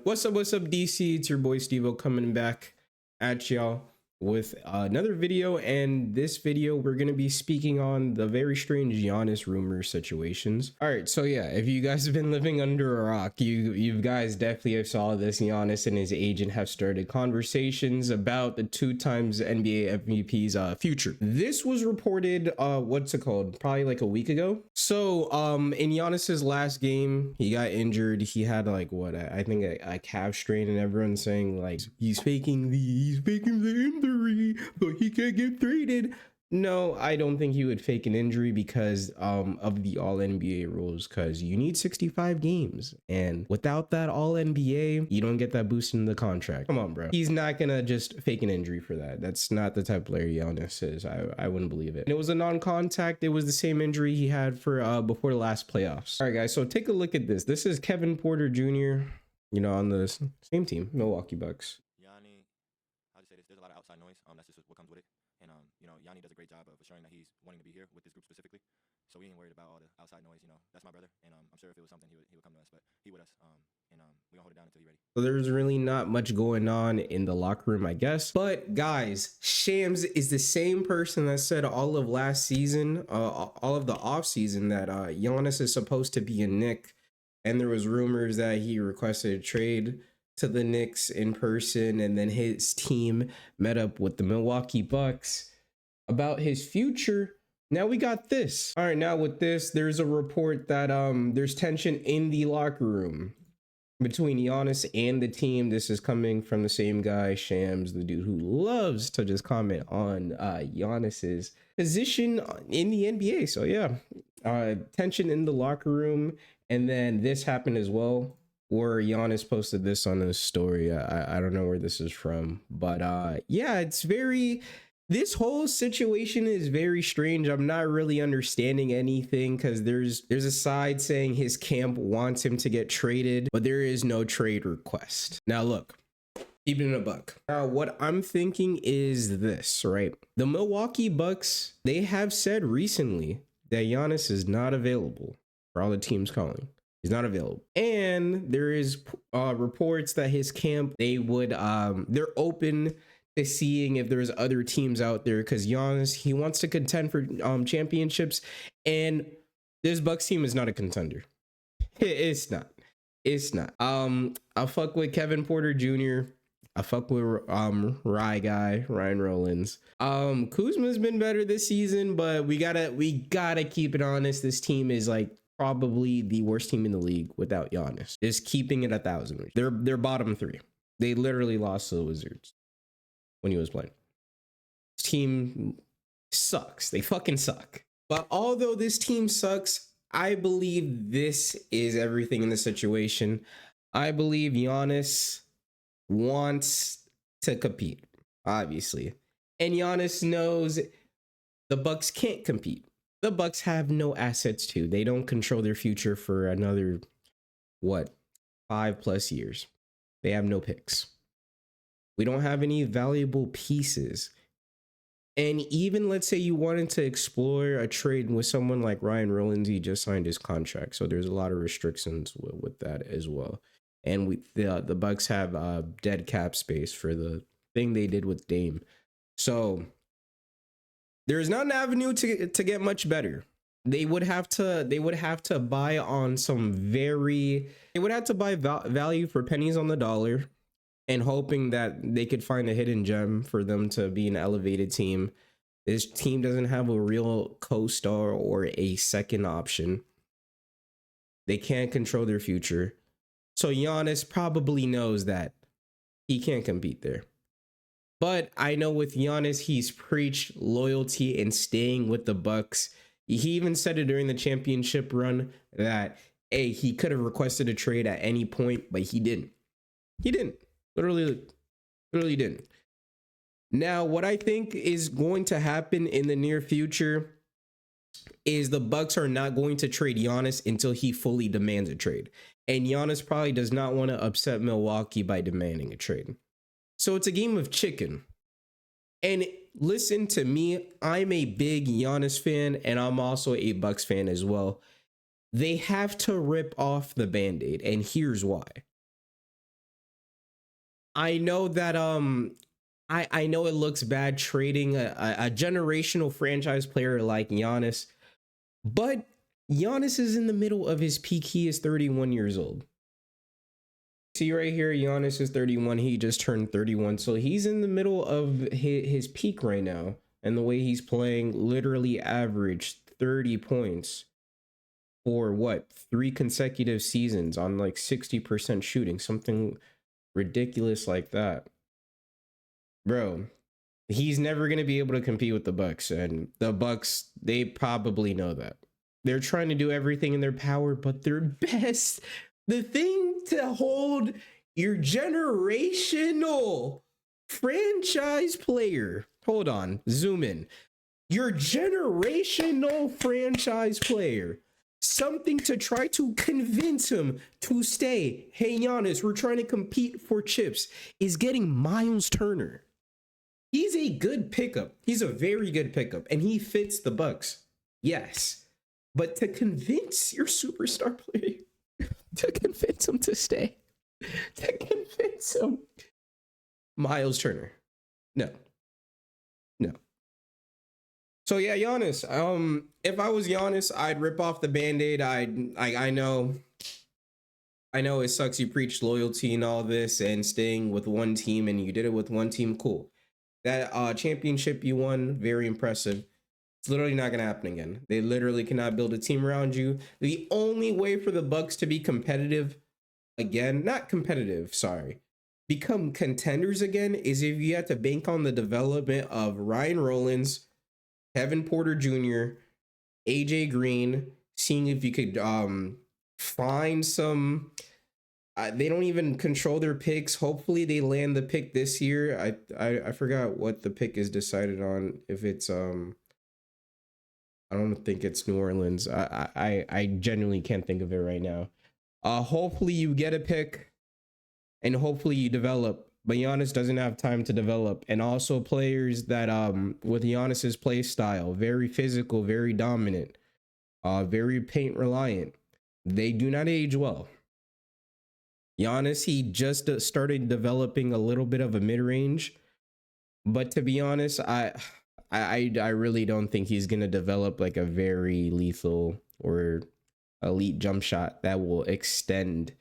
What's up, DC? It's your boy Steevo coming back at y'all with another video. And this video, we're going to be speaking on the very strange Giannis rumor situations. All right, so yeah, if you guys have been living under a rock, you guys definitely have saw this. Giannis and his agent have started conversations about the 2 times NBA MVP's future. This was reported, what's it called? Probably like a week ago. So in Giannis's last game, he got injured. He had like what I think a calf strain, and everyone's saying like he's faking the injury, but he can't get traded. No, I don't think he would fake an injury because of the all NBA rules, because you need 65 games, and without that all NBA, you don't get that boost in the contract. Come on, bro. He's not gonna just fake an injury for that. That's not the type of player Giannis is. I wouldn't believe it. And it was a non-contact. It was the same injury he had for before the last playoffs. All right, guys, so take a look at this. This is Kevin Porter Jr., you know, on the same team, Milwaukee Bucks. Yanni, how to say this? There's a lot of outside noise. That's just what comes with it. And you know, Yanni does a great job of assuring that he's wanting to be here with this group specifically. So we ain't worried about all the outside noise. You know, that's my brother, and I'm sure if it was something, he would come to us. But he with us. We gonna hold it down until he's ready. So there's really not much going on in the locker room, I guess. But guys, Shams is the same person that said all of last season, all of the off season, that Giannis is supposed to be a Knick, and there was rumors that he requested a trade to the Knicks in person, and then his team met up with the Milwaukee Bucks about his future. Now we got this. All right, now with this, there's a report that there's tension in the locker room between Giannis and the team. This is coming from the same guy, Shams, the dude who loves to just comment on Giannis's position in the NBA. So yeah, tension in the locker room. And then this happened as well, where Giannis posted this on his story. I don't know where this is from, but yeah, it's very, this whole situation is very strange. I'm not really understanding anything, because there's a side saying his camp wants him to get traded, but there is no trade request. Now look, keep it in a buck. Now what I'm thinking is this, right? The Milwaukee Bucks, they have said recently that Giannis is not available for all the teams calling. He's not available. And there is reports that his camp, they're open to seeing if there's other teams out there, because Giannis, he wants to contend for championships, and this Bucks team is not a contender. It's not. I fuck with Kevin Porter Jr. I fuck with Ryan Rollins. Kuzma's been better this season, but we gotta keep it honest. This team is like probably the worst team in the league without Giannis. Just keeping it 1,000. They're bottom 3. They literally lost to the Wizards when he was playing. This team sucks. They fucking suck. But although this team sucks, I believe this is everything in the situation. I believe Giannis wants to compete, obviously. And Giannis knows the Bucks can't compete. The Bucks have no assets too. They don't control their future for another, 5+ years. They have no picks. We don't have any valuable pieces. And even let's say you wanted to explore a trade with someone like Ryan Rollins, he just signed his contract. So there's a lot of restrictions with that as well. And the Bucks have dead cap space for the thing they did with Dame. So there's not an avenue to get much better. They would have to buy on value for pennies on the dollar, and hoping that they could find a hidden gem for them to be an elevated team. This team doesn't have a real co-star or a second option. They can't control their future. So Giannis probably knows that he can't compete there. But I know with Giannis, he's preached loyalty and staying with the Bucks. He even said it during the championship run that, hey, he could have requested a trade at any point, but he didn't. He didn't. Literally didn't. Now, what I think is going to happen in the near future is the Bucks are not going to trade Giannis until he fully demands a trade. And Giannis probably does not want to upset Milwaukee by demanding a trade. So it's a game of chicken. And listen to me, I'm a big Giannis fan, and I'm also a Bucks fan as well. They have to rip off the Band-Aid, and here's why. I know that I know it looks bad trading a generational franchise player like Giannis, but Giannis is in the middle of his peak. He is 31 years old. See right here, Giannis is 31. He just turned 31. So he's in the middle of his peak right now. And the way he's playing, literally averaged 30 points for what, 3 consecutive seasons on like 60% shooting, something ridiculous like that. Bro, he's never going to be able to compete with the Bucks, and the Bucks, they probably know that. They're trying to do everything in their power, but their best, the thing to hold your generational franchise player, hold on, zoom in, your generational franchise player, something to try to convince him to stay. Hey Giannis, we're trying to compete for chips, is getting Miles Turner. He's a good pickup. He's a very good pickup, and he fits the Bucks. Yes. But to convince your superstar player, to convince him to stay, to convince him, Miles Turner. No. No. So yeah, Giannis. If I was Giannis, I'd rip off the Band-Aid. I know it sucks. You preached loyalty and all this and staying with one team, and you did it with one team. Cool. That championship you won, very impressive. It's literally not gonna happen again. They literally cannot build a team around you. The only way for the Bucks to be competitive again, not competitive, sorry, become contenders again, is if you have to bank on the development of Ryan Rollins, Kevin Porter Jr., AJ Green, seeing if you could find some. They don't even control their picks. Hopefully they land the pick this year. I forgot what the pick is decided on. If it's I don't think it's New Orleans. I genuinely can't think of it right now. Hopefully you get a pick, and hopefully you develop. But Giannis doesn't have time to develop, and also players that with Giannis's play style, very physical, very dominant, very paint reliant. They do not age well. Giannis, he just started developing a little bit of a mid-range, but to be honest, I really don't think he's gonna develop like a very lethal or elite jump shot that will extend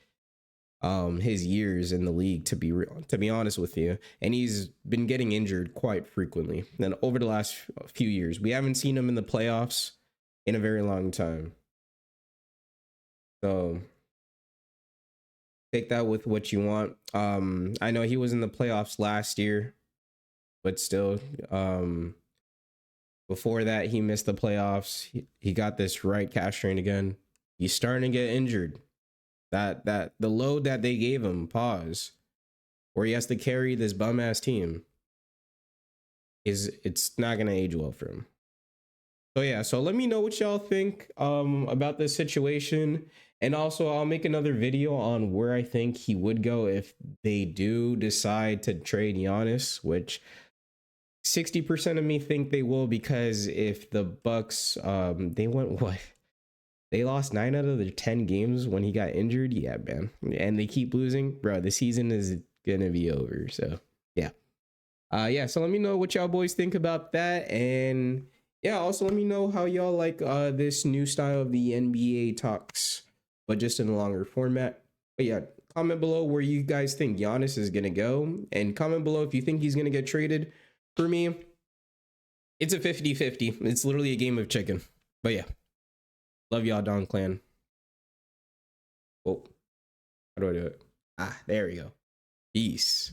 his years in the league, to be honest with you. And he's been getting injured quite frequently. And over the last few years, we haven't seen him in the playoffs in a very long time. So take that with what you want. I know he was in the playoffs last year, but still, before that, he missed the playoffs. He got this right calf strain again. He's starting to get injured. That the load that they gave him, pause, where he has to carry this bum ass team, it's not gonna age well for him. So yeah, so let me know what y'all think about this situation. And also I'll make another video on where I think he would go if they do decide to trade Giannis, which 60% of me think they will, because if the Bucks they went what? They lost 9 out of their 10 games when he got injured. Yeah, man. And they keep losing. Bro, the season is gonna be over. So yeah. Yeah, so let me know what y'all boys think about that. And yeah, also let me know how y'all like this new style of the NBA talks, but just in a longer format. But yeah, comment below where you guys think Giannis is gonna go, and comment below if you think he's gonna get traded. For me, it's a 50-50. It's literally a game of chicken. But yeah, love y'all, Don Clan. Oh, how do I do it? There we go. Peace.